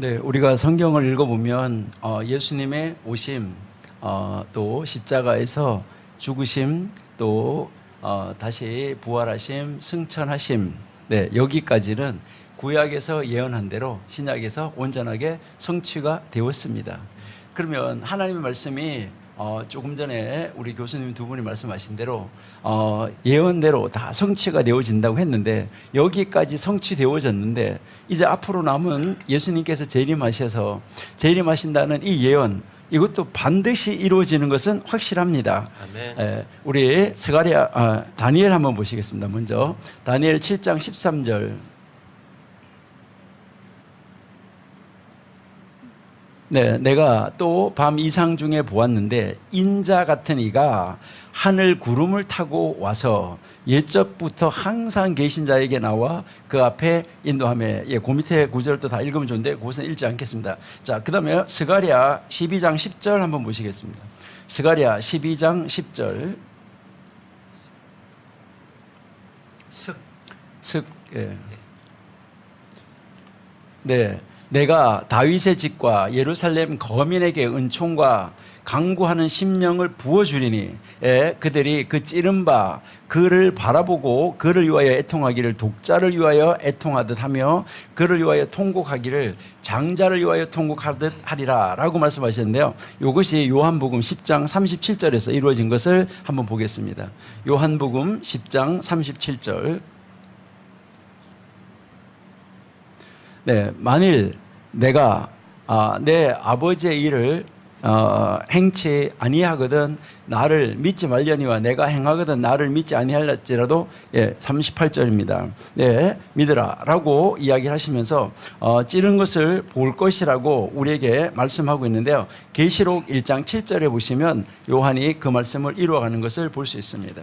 네, 우리가 성경을 읽어보면 예수님의 오심, 또 십자가에서 죽으심, 또 다시 부활하심, 승천하심, 네, 여기까지는 구약에서 예언한 대로 신약에서 온전하게 성취가 되었습니다. 그러면 하나님의 말씀이 조금 전에 우리 교수님 두 분이 말씀하신 대로 예언대로 다 성취가 되어진다고 했는데, 여기까지 성취되어졌는데 이제 앞으로 남은 예수님께서 재림하신다는 이 예언, 이것도 반드시 이루어지는 것은 확실합니다. 아멘. 우리 다니엘 한번 보시겠습니다. 먼저 다니엘 7장 13절. 네, 내가 또 밤 이상 중에 보았는데 인자 같은 이가 하늘 구름을 타고 와서 옛적부터 항상 계신 자에게 나와 그 앞에 인도하며, 그 밑에 구절도 다 읽으면 좋은데 그것은 읽지 않겠습니다. 자, 그 다음에 스가랴 12장 10절 한번 보시겠습니다. 스가랴 12장 10절. 예. 네, 내가 다윗의 집과 예루살렘 거민에게 은총과 강구하는 심령을 부어주리니, 그들이 그 찌른 바 그를 바라보고 그를 위하여 애통하기를 독자를 위하여 애통하듯 하며 그를 위하여 통곡하기를 장자를 위하여 통곡하듯 하리라 라고 말씀하셨는데요, 이것이 요한복음 10장 37절에서 이루어진 것을 한번 보겠습니다. 요한복음 10장 37절. 네, 만일 내가 내 아버지의 일을 행치 아니하거든 나를 믿지 말려니와 내가 행하거든 나를 믿지 아니할지라도, 38절입니다. 네, 믿으라 라고 이야기를 하시면서 찌른 것을 볼 것이라고 우리에게 말씀하고 있는데요, 계시록 1장 7절에 보시면 요한이 그 말씀을 이루어가는 것을 볼 수 있습니다.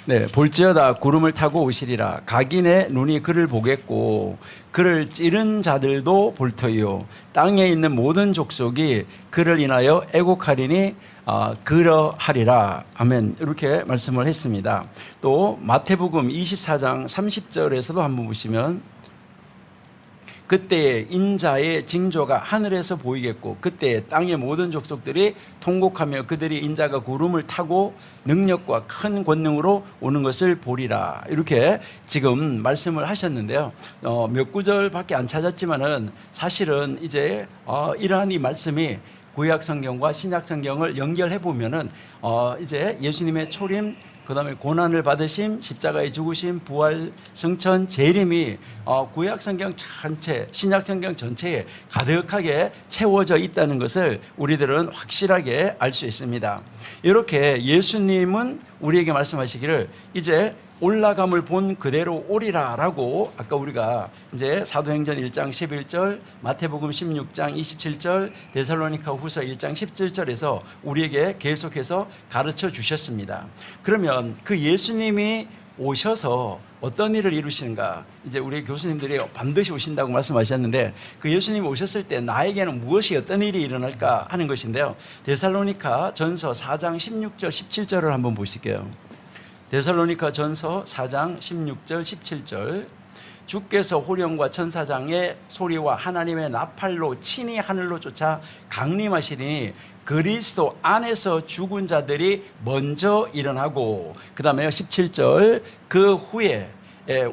네, 볼지어다 구름을 타고 오시리라. 각인의 눈이 그를 보겠고 그를 찌른 자들도 볼 터이요 땅에 있는 모든 족속이 그를 인하여 애곡하리니 그러하리라. 아멘. 이렇게 말씀을 했습니다. 또 마태복음 24장 30절에서도 한번 보시면, 그때에 인자의 징조가 하늘에서 보이겠고 그때에 땅의 모든 족속들이 통곡하며 그들이 인자가 구름을 타고 능력과 큰 권능으로 오는 것을 보리라. 이렇게 지금 말씀을 하셨는데요, 몇 구절밖에 안 찾았지만은 사실은 이제 이러한 이 말씀이 구약 성경과 신약 성경을 연결해 보면은 이제 예수님의 초림, 그 다음에 고난을 받으심, 십자가의 죽으심, 부활, 승천, 재림이 구약성경 전체, 신약성경 전체에 가득하게 채워져 있다는 것을 우리들은 확실하게 알 수 있습니다. 이렇게 예수님은 우리에게 말씀하시기를 이제 올라감을 본 그대로 오리라 라고, 아까 우리가 이제 사도행전 1장 11절, 마태복음 16장 27절, 데살로니가 후서 1장 17절에서 우리에게 계속해서 가르쳐 주셨습니다. 그러면 그 예수님이 오셔서 어떤 일을 이루시는가, 이제 우리 교수님들이 반드시 오신다고 말씀하셨는데, 그 예수님이 오셨을 때 나에게는 무엇이 어떤 일이 일어날까 하는 것인데요, 데살로니가 전서 4장 16절 17절을 한번 보실게요. 데살로니가 전서 4장 16절 17절. 주께서 호령과 천사장의 소리와 하나님의 나팔로 친히 하늘로 쫓아 강림하시니 그리스도 안에서 죽은 자들이 먼저 일어나고, 그 다음에 17절, 그 후에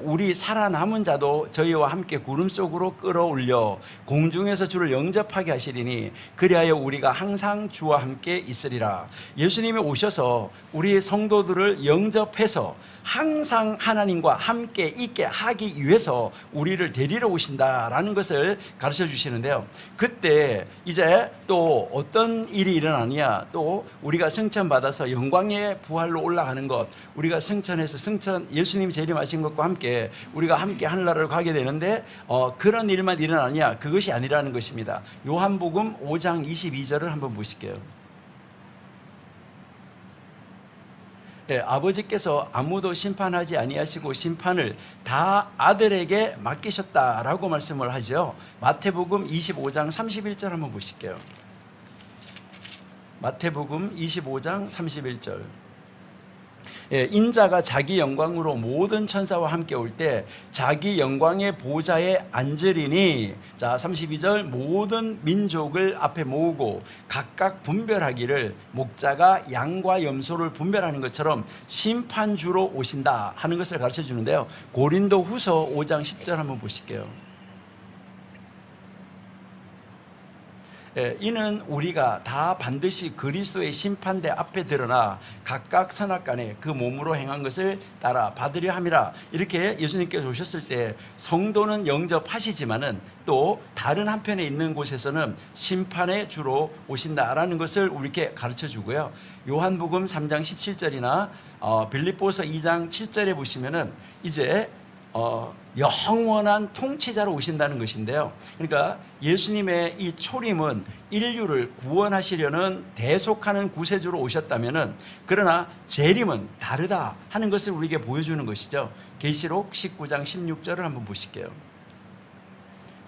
우리 살아남은 자도 저희와 함께 구름 속으로 끌어올려 공중에서 주를 영접하게 하시리니 그리하여 우리가 항상 주와 함께 있으리라. 예수님이 오셔서 우리 성도들을 영접해서 항상 하나님과 함께 있게 하기 위해서 우리를 데리러 오신다라는 것을 가르쳐 주시는데요, 그때 이제 또 어떤 일이 일어나느냐, 또 우리가 승천받아서 영광의 부활로 올라가는 것, 우리가 승천해서 예수님이 재림하신 것과 함께 우리가 함께 하늘나라를 가게 되는데 그런 일만 일어나느냐, 그것이 아니라는 것입니다. 요한복음 5장 22절을 한번 보실게요. 아버지께서 아무도 심판하지 아니하시고 심판을 다 아들에게 맡기셨다라고 말씀을 하죠. 마태복음 25장 31절 한번 보실게요. 마태복음 25장 31절. 인자가 자기 영광으로 모든 천사와 함께 올 때 자기 영광의 보좌에 앉으리니, 자 32절, 모든 민족을 앞에 모으고 각각 분별하기를 목자가 양과 염소를 분별하는 것처럼 심판주로 오신다 하는 것을 가르쳐 주는데요. 고린도 후서 5장 10절 한번 보실게요. 이는 우리가 다 반드시 그리스도의 심판대 앞에 드러나 각각 선악간에 그 몸으로 행한 것을 따라 받으려 함이라. 이렇게 예수님께서 오셨을 때 성도는 영접하시지만은 또 다른 한편에 있는 곳에서는 심판의 주로 오신다라는 것을 우리에게 가르쳐 주고요. 요한복음 3장 17절이나 빌립보서 2장 7절에 보시면은 이제 영원한 통치자로 오신다는 것인데요. 그러니까 예수님의 이 초림은 인류를 구원하시려는 대속하는 구세주로 오셨다면은, 그러나 재림은 다르다 하는 것을 우리에게 보여주는 것이죠. 계시록 19장 16절을 한번 보실게요.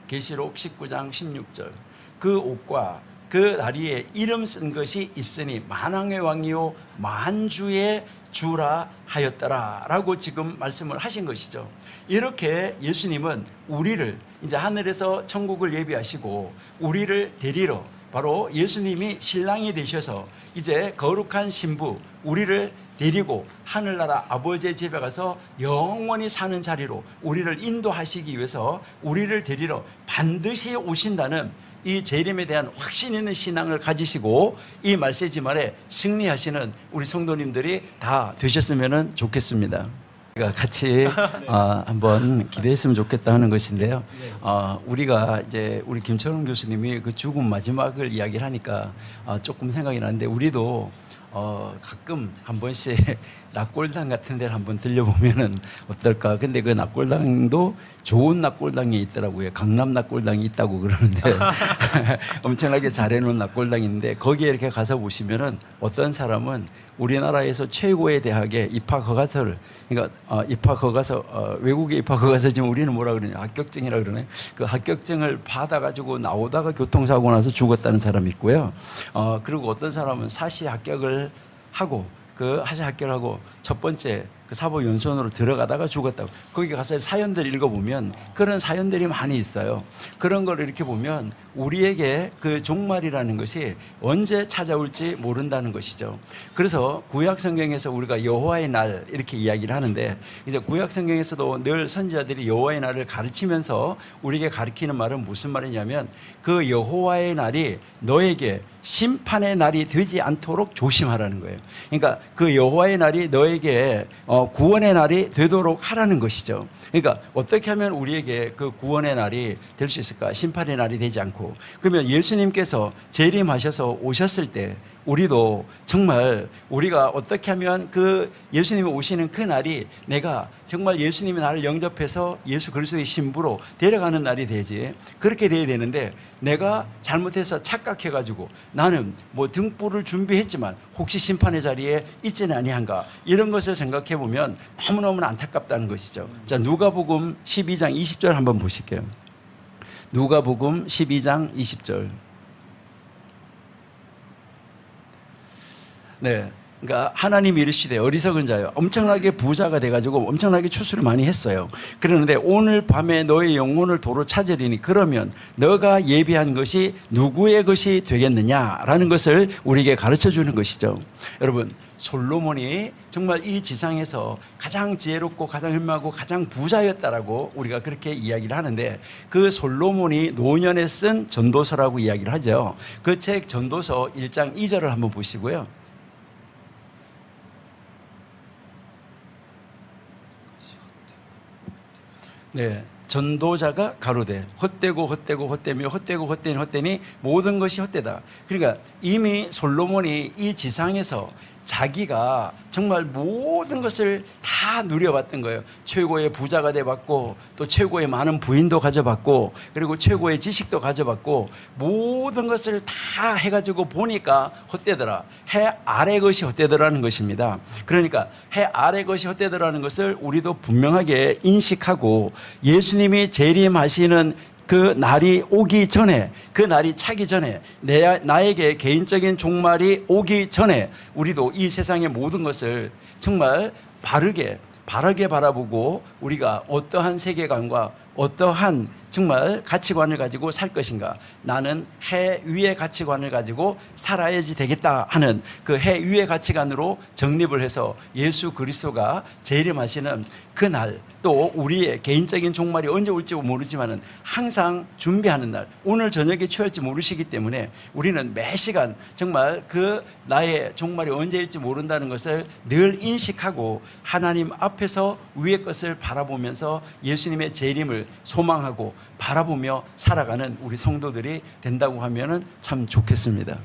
계시록 19장 16절. 그 옷과 그 다리에 이름 쓴 것이 있으니 만왕의 왕이요 만주의 주라 하였더라 라고 지금 말씀을 하신 것이죠. 이렇게 예수님은 우리를 이제 하늘에서 천국을 예비하시고 우리를 데리러, 바로 예수님이 신랑이 되셔서 이제 거룩한 신부 우리를 데리고 하늘나라 아버지의 집에 가서 영원히 사는 자리로 우리를 인도하시기 위해서 우리를 데리러 반드시 오신다는 이 재림에 대한 확신 있는 신앙을 가지시고 이 말세지말에 승리하시는 우리 성도님들이 다 되셨으면 좋겠습니다. 우리가 같이 한번 기대했으면 좋겠다 하는 것인데요. 우리가 이제 우리 김철웅 교수님이 그 죽음 마지막을 이야기를 하니까 조금 생각이 나는데, 우리도 가끔 한 번씩 낙골당 같은 데를 한번 들려보면은 어떨까. 근데 그 낙골당도 좋은 낙골당이 있더라고요. 강남 낙골당이 있다고 그러는데 엄청나게 잘해놓은 낙골당인데, 거기에 이렇게 가서 보시면은 어떤 사람은 우리나라에서 최고의 대학에 입학 허가서를, 그러니까 입학 허가서, 외국에 입학 허가서, 지금 우리는 뭐라 그러냐, 합격증이라 그러네. 그 합격증을 받아가지고 나오다가 교통사고 나서 죽었다는 사람이 있고요. 그리고 어떤 사람은 사시 합격을 하고 첫 번째 그 사법연수원으로 들어가다가 죽었다고. 거기 가서 사연들 읽어보면 그런 사연들이 많이 있어요. 그런 걸 이렇게 보면 우리에게 그 종말이라는 것이 언제 찾아올지 모른다는 것이죠. 그래서 구약 성경에서 우리가 여호와의 날 이렇게 이야기를 하는데, 이제 구약 성경에서도 늘 선지자들이 여호와의 날을 가르치면서 우리에게 가르치는 말은 무슨 말이냐면, 그 여호와의 날이 너에게 심판의 날이 되지 않도록 조심하라는 거예요. 그러니까 그 여호와의 날이 너에게 구원의 날이 되도록 하라는 것이죠. 그러니까 어떻게 하면 우리에게 그 구원의 날이 될 수 있을까? 심판의 날이 되지 않고. 그러면 예수님께서 재림하셔서 오셨을 때 우리도 정말 우리가 어떻게 하면 그 예수님이 오시는 그 날이 내가 정말 예수님이 나를 영접해서 예수 그리스도의 신부로 데려가는 날이 되지. 그렇게 돼야 되는데, 내가 잘못해서 착각해가지고 나는 뭐 등불을 준비했지만 혹시 심판의 자리에 있지는 아니한가, 이런 것을 생각해 보면 너무너무 안타깝다는 것이죠. 자, 누가복음 12장 20절 한번 보실게요. 누가복음 12장 20절. 네, 그러니까 하나님이 이르시되 어리석은 자여, 엄청나게 부자가 돼가지고 엄청나게 추수를 많이 했어요. 그러는데 오늘 밤에 너의 영혼을 도로 찾으리니 그러면 너가 예비한 것이 누구의 것이 되겠느냐라는 것을 우리에게 가르쳐 주는 것이죠. 여러분, 솔로몬이 정말 이 지상에서 가장 지혜롭고 가장 현명하고 가장 부자였다라고 우리가 그렇게 이야기를 하는데, 그 솔로몬이 노년에 쓴 전도서라고 이야기를 하죠. 그 책 전도서 1장 2절을 한번 보시고요. 네, 전도자가 가로되 헛되고 헛되고 헛되며 헛되고 헛되니 헛되니 모든 것이 헛되다. 그러니까 이미 솔로몬이 이 지상에서 자기가 정말 모든 것을 다 누려봤던 거예요. 최고의 부자가 돼봤고, 또 최고의 많은 부인도 가져봤고, 그리고 최고의 지식도 가져봤고, 모든 것을 다 해가지고 보니까 헛되더라. 해 아래 것이 헛되더라는 것입니다. 그러니까 해 아래 것이 헛되더라는 것을 우리도 분명하게 인식하고, 예수님이 재림하시는 그 날이 오기 전에, 그 날이 차기 전에, 나에게 개인적인 종말이 오기 전에 우리도 이 세상의 모든 것을 정말 바르게 바라보고 우리가 어떠한 세계관과 어떠한 정말 가치관을 가지고 살 것인가. 나는 해 위의 가치관을 가지고 살아야지 되겠다 하는 그 해 위의 가치관으로 정립을 해서 예수 그리스도가 재림하시는 그날, 또 우리의 개인적인 종말이 언제 올지 모르지만은 항상 준비하는 날, 오늘 저녁에 취할지 모르시기 때문에 우리는 매 시간 정말 그 나의 종말이 언제일지 모른다는 것을 늘 인식하고 하나님 앞에서 위의 것을 바라보면서 예수님의 재림을 소망하고 바라보며 살아가는 우리 성도들이 된다고 하면은 참 좋겠습니다.